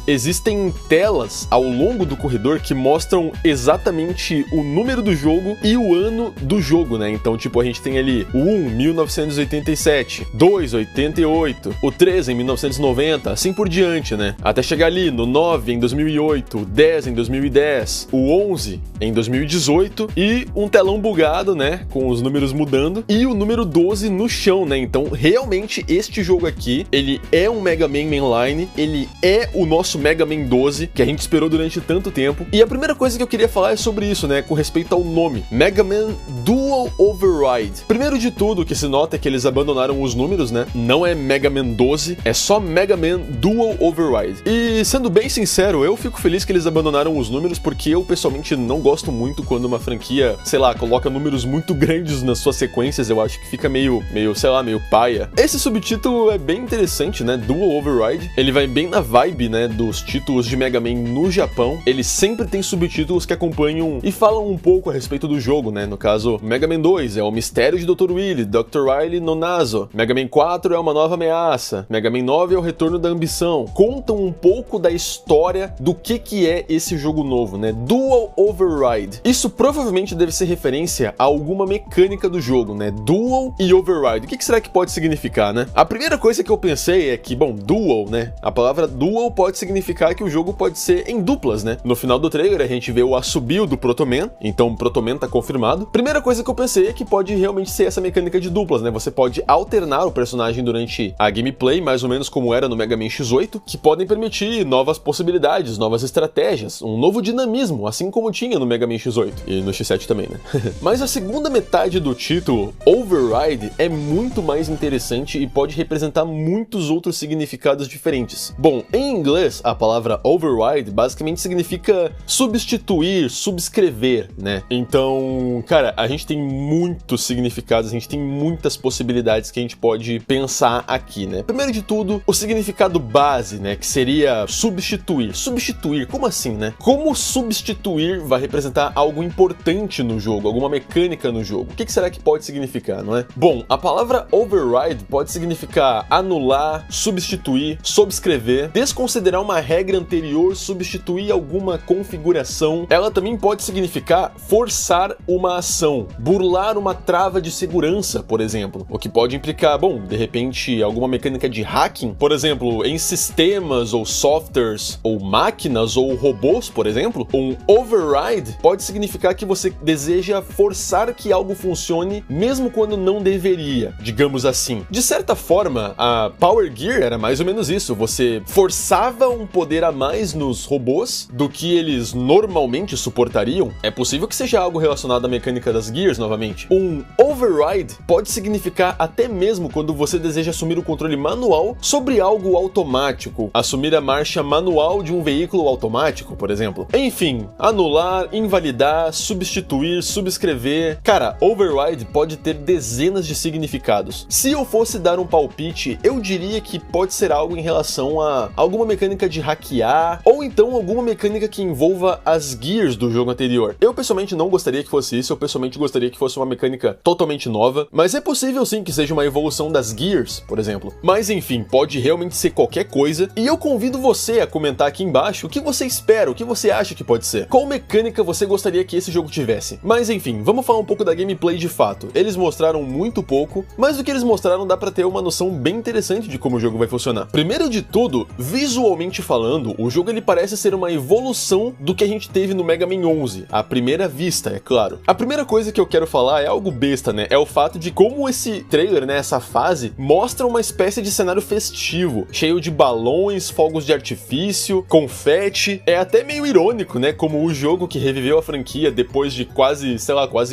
existem telas ao longo do corredor que mostram exatamente o número do jogo e o ano do jogo, né? Então, tipo, a gente tem ali o 1, 1987, 2, 88, o 3 em 1990, assim por diante, né? Até chegar ali no 9 em 2008, o 10 em 2010, o 11 em 2018 e um telão bugado, né? Com os números mudando e o número 12 no chão, né? Então, realmente, este jogo aqui, ele é um Mega Man Mainline, ele é o nosso Mega Man 12, que a gente esperou durante tanto tempo. E a primeira coisa que eu queria falar é sobre isso, né? Com respeito ao nome, Mega Man Dual Override. Primeiro de tudo, o que se nota é que eles abandonaram os números, né? Não é Mega Man 12, é só Mega Man Dual Override. E, sendo bem sincero, eu fico feliz que eles abandonaram os números, porque eu, pessoalmente, não gosto muito quando uma franquia, sei lá, coloca números muito grandes nas suas sequências. Eu acho que fica meio, sei lá, meio paia. Esse subtítulo é bem interessante, né? Dual Override. Ele vai bem na vibe, né, dos títulos de Mega Man no Japão. Ele sempre tem subtítulos que acompanham e falam um pouco a respeito do jogo, né? No caso, Mega Man 2 é o mistério de Dr. Willy, Dr. Wily no Naso. Mega Man 4 é uma nova ameaça. Mega Man 9 é o retorno da ambição. Contam um pouco da história do que é esse jogo novo, né? Dual Override. Isso provavelmente deve ser referência a alguma mecânica do jogo, né? Dual e Override. O que será que pode significar, né? A primeira coisa que eu pensei é que, bom, Dual, né? A palavra Dual pode significar que o jogo pode ser em duplas, né? No final do trailer a gente vê o assobio do Proto Man, então o Proto Man tá confirmado. Primeira coisa que eu pensei é que pode realmente ser essa mecânica de duplas, né? Você pode alternar o personagem durante a gameplay, mais ou menos como era no Mega Man X8, que podem permitir novas possibilidades, novas estratégias, um novo dinamismo, assim como tinha no Mega Man X8 e no X7 também, né? Mas a segunda metade do título, Override, é muito mais interessante e pode representar muitos outros significados diferentes. Bom, em inglês, a palavra override basicamente significa substituir, subscrever, né? Então, cara, a gente tem muitos significados, a gente tem muitas possibilidades que a gente pode pensar aqui, né? Primeiro de tudo, o significado base, né? Que seria substituir. Substituir, como assim, né? Como substituir vai representar algo importante no jogo, alguma mecânica no jogo? O que será que pode significar, não é? Bom, a palavra override pode significar anular, substituir, subscrever, desconsiderar uma regra anterior, substituir alguma configuração. Ela também pode significar forçar uma ação, burlar uma trava de segurança, por exemplo, o que pode implicar, bom, de repente, alguma mecânica de hacking, por exemplo, em sistemas ou softwares ou máquinas ou robôs, por exemplo. Um override pode significar que você deseja forçar que algo funcione mesmo quando não deveria, digamos assim. De certa forma, a Power Gear era mais ou menos isso. Você forçava um poder a mais nos robôs do que eles normalmente suportariam. É possível que seja algo relacionado à mecânica das Gears novamente. Um override pode significar até mesmo quando você deseja assumir o controle manual sobre algo automático, assumir a marcha manual de um veículo automático, por exemplo. Enfim, anular, invalidar, substituir, subscrever. Cara, override pode ter dezenas de significados. Se eu fosse dar um palpite, eu diria que pode ser algo em relação a alguma mecânica de hackear, ou então alguma mecânica que envolva as Gears do jogo anterior. Eu pessoalmente não gostaria que fosse isso, eu pessoalmente gostaria que fosse uma mecânica totalmente nova, mas é possível sim que seja uma evolução das Gears, por exemplo. Mas enfim, pode realmente ser qualquer coisa, e eu convido você a comentar aqui embaixo o que você espera, o que você acha que pode ser. Qual mecânica você gostaria que esse jogo tivesse? Mas enfim, vamos falar um pouco da gameplay de fato. Eles mostraram muito pouco, mas do que eles mostraram dá pra ter uma noção bem interessante de como o jogo vai funcionar. Primeiro de tudo, visualmente falando, o jogo ele parece ser uma evolução do que a gente teve no Mega Man 11, à primeira vista, é claro. A primeira coisa que eu quero falar é algo besta, né? É o fato de como esse trailer, né, essa fase, mostra uma espécie de cenário festivo, cheio de balões, fogos de artifício, confete. É até meio irônico, né, como o jogo que reviveu a franquia depois de quase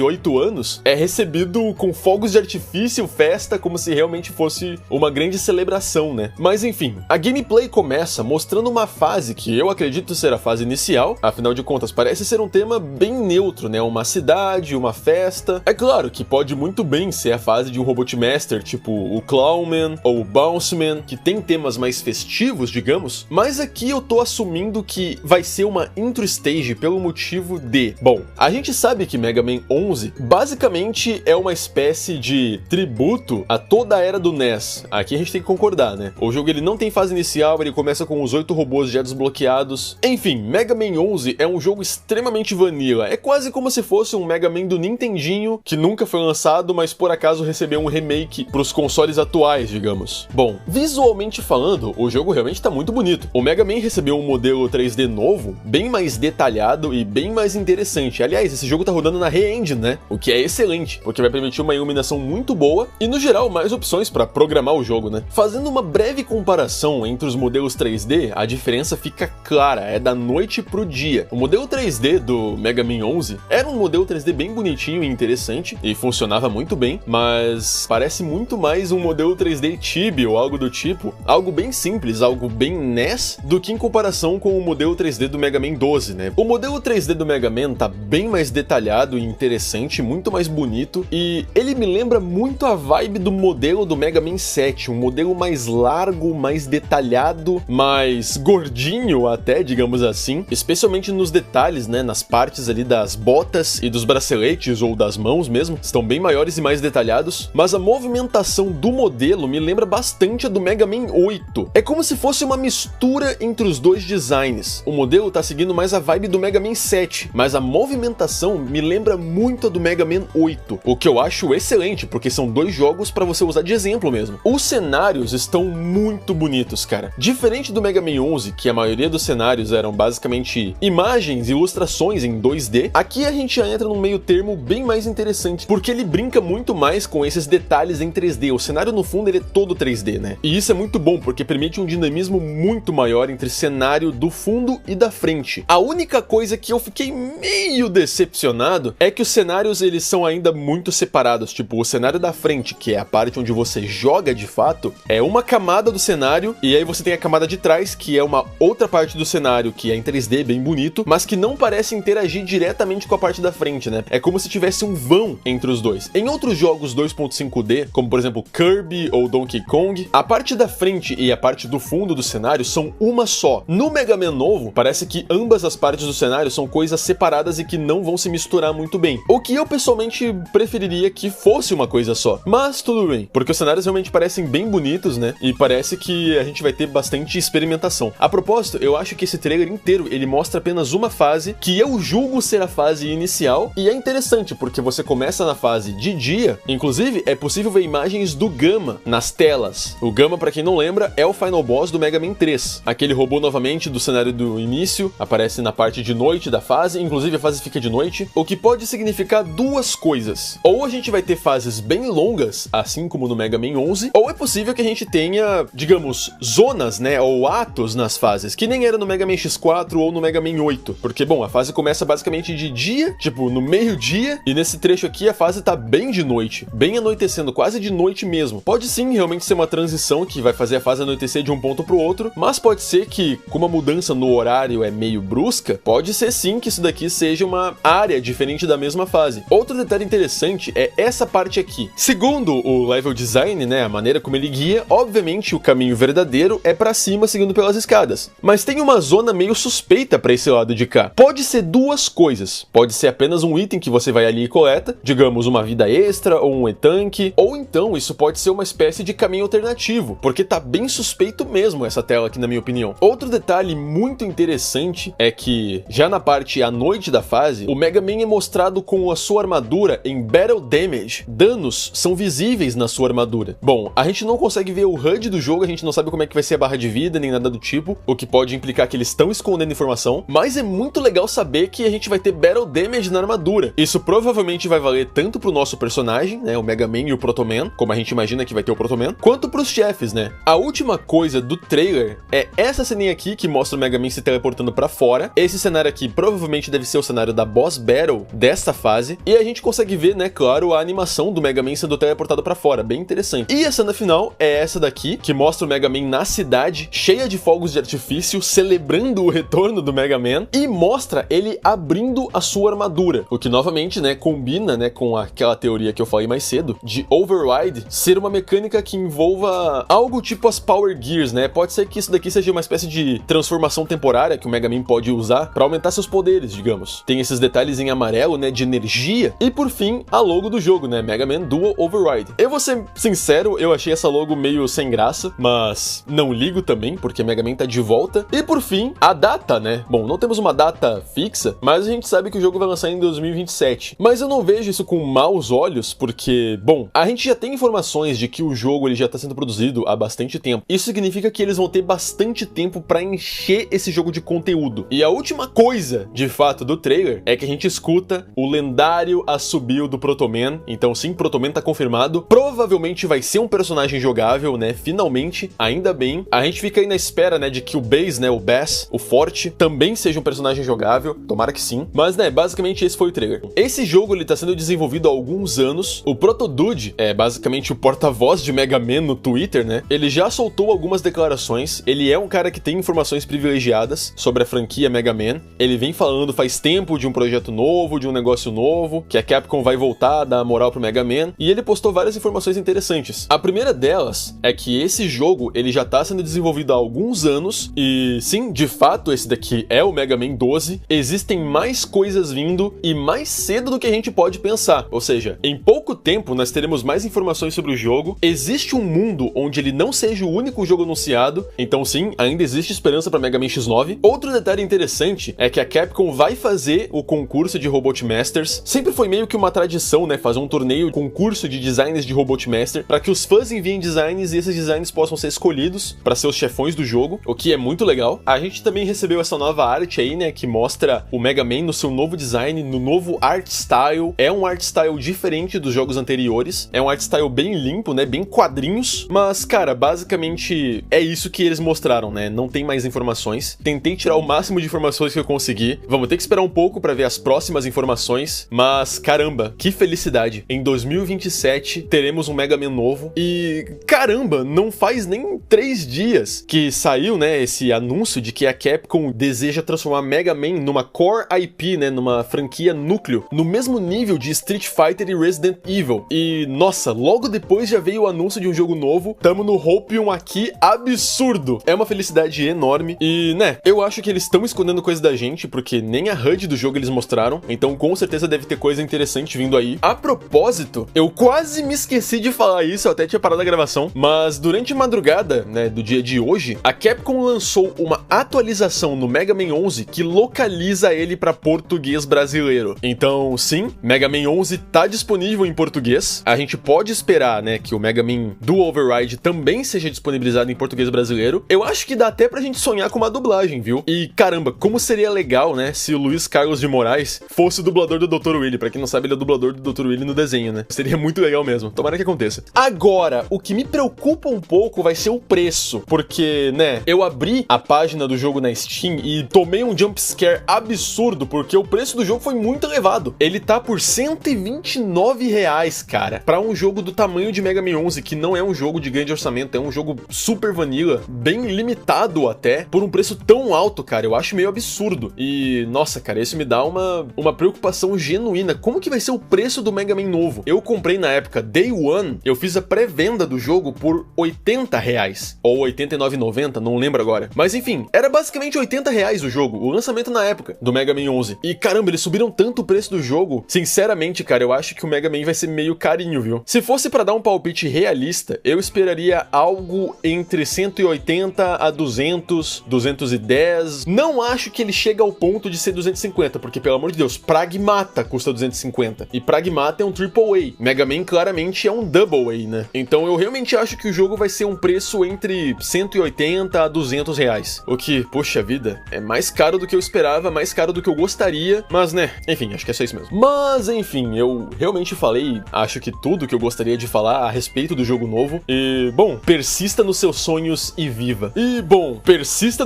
8 anos, é recebido com fogos de artifício, festa, como se realmente fosse uma grande celebração, né? Mas enfim, a gameplay começa mostrando uma fase que eu acredito ser a fase inicial, afinal de contas parece ser um tema bem neutro, né? Uma cidade, uma festa. É claro que pode muito bem ser a fase de um Robot Master, tipo o Clownman ou o Bounceman, que tem temas mais festivos, digamos, mas aqui eu tô assumindo que vai ser uma intro stage pelo motivo de... Bom, a gente sabe que Mega Man 11 basicamente é uma espécie de tributo a toda a era do NES. Aqui a gente tem que concordar, né? O jogo ele não tem fase inicial, ele começa com com os 8 robôs já desbloqueados. Enfim, Mega Man 11 é um jogo extremamente vanilla, é quase como se fosse um Mega Man do Nintendinho, que nunca foi lançado, mas por acaso recebeu um remake pros consoles atuais, digamos. Bom, visualmente falando, o jogo realmente tá muito bonito. O Mega Man recebeu um modelo 3D novo, bem mais detalhado e bem mais interessante. Aliás, esse jogo tá rodando na Re-Engine, né? O que é excelente, porque vai permitir uma iluminação muito boa e, no geral, mais opções para programar o jogo, né? Fazendo uma breve comparação entre os modelos 3D, a diferença fica clara, é da noite pro dia. O modelo 3D do Mega Man 11 era um modelo 3D bem bonitinho e interessante, e funcionava muito bem, mas parece muito mais um modelo 3D Chibi ou algo do tipo, algo bem simples, algo bem NES, do que em comparação com o modelo 3D do Mega Man 12, né? O modelo 3D do Mega Man tá bem mais detalhado e interessante, muito mais bonito, e ele me lembra muito a vibe do modelo do Mega Man 7, um modelo mais largo, mais detalhado, mais gordinho até, digamos assim, especialmente nos detalhes, né, nas partes ali das botas e dos braceletes ou das mãos mesmo, estão bem maiores e mais detalhados, mas a movimentação do modelo me lembra bastante a do Mega Man 8. É como se fosse uma mistura entre os dois designs. O modelo tá seguindo mais a vibe do Mega Man 7, mas a movimentação me lembra muito a do Mega Man 8, o que eu acho excelente, porque são dois jogos pra você usar de exemplo mesmo. Os cenários estão muito bonitos, cara. Diferente do Mega Man 11, que a maioria dos cenários eram basicamente imagens e ilustrações em 2D, aqui a gente já entra num meio termo bem mais interessante, porque ele brinca muito mais com esses detalhes em 3D. O cenário no fundo ele é todo 3D, né? E isso é muito bom, porque permite um dinamismo muito maior entre cenário do fundo e da frente. A única coisa que eu fiquei meio decepcionado é que os cenários eles são ainda muito separados, tipo, o cenário da frente, que é a parte onde você joga de fato, é uma camada do cenário, e aí você tem a camada de trás, que é uma outra parte do cenário, que é em 3D, bem bonito, mas que não parece interagir diretamente com a parte da frente, né? É como se tivesse um vão entre os dois. Em outros jogos 2.5D, como por exemplo Kirby ou Donkey Kong, a parte da frente e a parte do fundo do cenário são uma só. No Mega Man novo, parece que ambas as partes do cenário são coisas separadas e que não vão se misturar muito bem. O que eu pessoalmente preferiria que fosse uma coisa só. Mas tudo bem, porque os cenários realmente parecem bem bonitos, né? E parece que a gente vai ter bastante experimentação. A propósito, eu acho que esse trailer inteiro, ele mostra apenas uma fase, que eu julgo ser a fase inicial, e é interessante, porque você começa na fase de dia, inclusive é possível ver imagens do Gamma nas telas. O Gamma, pra quem não lembra, é o final boss do Mega Man 3. Aquele robô novamente do cenário do início, aparece na parte de noite da fase, inclusive a fase fica de noite, o que pode significar duas coisas. Ou a gente vai ter fases bem longas, assim como no Mega Man 11, ou é possível que a gente tenha, digamos, zonas, né, ou atos nas fases, que nem era no Mega Man X4 ou no Mega Man 8, porque, bom, a fase começa basicamente de dia, tipo, no meio-dia, e nesse trecho aqui a fase tá bem de noite, bem anoitecendo, quase de noite mesmo. Pode sim realmente ser uma transição que vai fazer a fase anoitecer de um ponto pro outro, mas pode ser que, como a mudança no horário é meio brusca, pode ser sim que isso daqui seja uma área diferente da mesma fase. Outro detalhe interessante é essa parte aqui. Segundo o level design, né, a maneira como ele guia, obviamente o caminho verdadeiro é pra cima seguindo pelas escadas. Mas tem uma zona meio suspeita pra esse lado de cá. Pode ser duas coisas. Pode ser apenas um item que você vai ali e coleta, digamos uma vida extra ou um e-tank, ou então isso pode ser uma espécie de caminho alternativo, porque tá bem suspeito mesmo essa tela aqui na minha opinião. Outro detalhe muito interessante é que, já na parte à noite da fase, o Mega Man é mostrado com a sua armadura em Battle Damage. Danos são visíveis na sua armadura. Bom, a gente não consegue ver o HUD do jogo, a gente não sabe como é que vai ser a barra de vida, nem nada do tipo, o que pode implicar que eles estão escondendo informação, mas é muito legal saber que a gente vai ter Battle Damage na armadura. Isso provavelmente vai valer tanto pro nosso personagem, né, o Mega Man e o Proto Man, como a gente imagina que vai ter o Proto Man, quanto pros chefes, né. A última coisa do trailer é essa ceninha aqui que mostra o Mega Man se teleportando pra fora. Esse cenário aqui provavelmente deve ser o cenário da Boss Battle dessa fase, e a gente consegue ver, né, claro, a animação do Mega Man sendo teleportado pra fora, bem interessante. E a cena final é essa daqui, que mostra o Mega Man na cidade, cheia de fogos de artifício, celebrando o retorno do Mega Man, e mostra ele abrindo a sua armadura, o que novamente, né, combina, né, com aquela teoria que eu falei mais cedo, de Override ser uma mecânica que envolva algo tipo as Power Gears, né, pode ser que isso daqui seja uma espécie de transformação temporária que o Mega Man pode usar pra aumentar seus poderes, digamos. Tem esses detalhes em amarelo, né, de energia, e por fim, a logo do jogo, né, Mega Man Dual Override. Eu vou ser sincero, eu achei essa logo meio sem graça, mas não ligo também, porque Mega Man tá de volta. E por fim, a data, né? Bom, não temos uma data fixa, mas a gente sabe que o jogo vai lançar em 2027. Mas eu não vejo isso com maus olhos, porque, bom, a gente já tem informações de que o jogo ele já tá sendo produzido há bastante tempo. Isso significa que eles vão ter bastante tempo pra encher esse jogo de conteúdo. E a última coisa, de fato, do trailer é que a gente escuta o lendário assobio do Proto Man. Então sim, Proto Man tá confirmado. Provavelmente vai ser um personagem jogável, né? Finalmente, ainda bem. A gente fica aí na espera, né, de que o Bass, né, o Bass, o Forte, também seja um personagem jogável. Tomara que sim. Mas, né, basicamente esse foi o trailer. Esse jogo, ele tá sendo desenvolvido há alguns anos. O Proto Dude, basicamente o porta-voz de Mega Man no Twitter, né? Ele já soltou algumas declarações. Ele é um cara que tem informações privilegiadas sobre a franquia Mega Man. Ele vem falando faz tempo de um projeto novo, de um negócio novo, que a Capcom vai voltar a dar moral pro Mega Man. E ele postou várias informações interessantes. A primeira delas é que esse jogo, ele já tá sendo desenvolvido há alguns anos. E sim, de fato, esse daqui é o Mega Man 12. Existem mais coisas vindo e mais cedo do que a gente pode pensar. Ou seja, em pouco tempo nós teremos mais informações sobre o jogo. Existe um mundo onde ele não seja o único jogo anunciado. Então sim, ainda existe esperança para Mega Man X9. Outro detalhe interessante é que a Capcom vai fazer o concurso de Robot Masters. Sempre foi meio que uma tradição, né, fazer um torneio, concurso de designs de Robot Master, para que os fãs enviem designs e esses designs possam ser escolhidos para ser os chefões do jogo, o que é muito legal. A gente também recebeu essa nova arte aí, né, que mostra o Mega Man no seu novo design, no novo art style. É um art style diferente dos jogos anteriores. É um art style bem limpo, né, bem quadrinhos. Mas, cara, basicamente é isso que eles mostraram, né? Não tem mais informações. Tentei tirar o máximo de informações que eu consegui. Vamos ter que esperar um pouco para ver as próximas informações. Mas, caramba, que felicidade. Em 2027 teremos um Mega Man novo. E, caramba, não faz nem 3 dias que saiu, né, esse anúncio de que a Capcom deseja transformar Mega Man numa core IP, né, numa franquia núcleo, no mesmo nível de Street Fighter e Resident Evil. E, nossa, logo depois já veio o anúncio de um jogo novo. Tamo no Hopium aqui, absurdo. É uma felicidade enorme. E, né, eu acho que eles estão escondendo coisa da gente, porque nem a HUD do jogo eles mostraram. Então, com certeza deve ter coisa interessante vindo aí. A propósito, eu quase me esqueci de falar isso, eu até tinha parado a gravação, mas durante a madrugada, né, do dia de hoje, a Capcom lançou uma atualização no Mega Man 11 que localiza ele para português brasileiro. Então, sim, Mega Man 11 tá disponível em português. A gente pode esperar, né, que o Mega Man do Override também seja disponibilizado em português brasileiro. Eu acho que dá até pra gente sonhar com uma dublagem, viu? E caramba, como seria legal, né, se o Luiz Carlos de Moraes fosse o dublador do Dr. Willy. Pra quem não sabe, ele é o dublador do Dr. Willy no desenho, né? Seria muito legal mesmo. Tomara que aconteça. Agora, o que me preocupa um pouco vai ser o preço. Porque, né, eu abri a página do jogo na Steam e tomei um jumpscare absurdo, porque o preço do jogo foi muito elevado. Ele tá por R$129, cara, pra um jogo do tamanho de Mega Man 11, que não é um jogo de grande orçamento, é um jogo super vanilla, bem limitado até, por um preço tão alto, cara. Eu acho meio absurdo. E, nossa, cara, isso me dá uma preocupação genuína. Como que vai ser o preço do Mega Man novo? Eu comprei na época Day One, eu fiz a pré-venda do jogo por R$80, ou R$89,90, não lembro agora. Mas enfim, era basicamente R$80 o jogo, o lançamento na época do Mega Man 11. E caramba, eles subiram tanto o preço do jogo. Sinceramente, cara, eu acho que o Mega Man vai ser meio carinho, viu? Se fosse pra dar um palpite realista, eu esperaria algo entre 180 a 200, 210. Não acho que ele chega ao ponto de ser 250, porque pelo amor de Deus, Pragmata custa 250. E Pragmata é um AAA. Mega Man claramente é um Double A, né? Então eu realmente acho que o jogo vai ser um preço entre 180 a R$200. O que, poxa vida, é mais caro do que eu esperava, mais caro do que eu gostaria. Mas, né, enfim, acho que é só isso mesmo. Mas, enfim, eu realmente falei, acho que tudo que eu gostaria de falar a respeito do jogo novo. E, bom, persista nos seus sonhos e viva. E, bom, persista no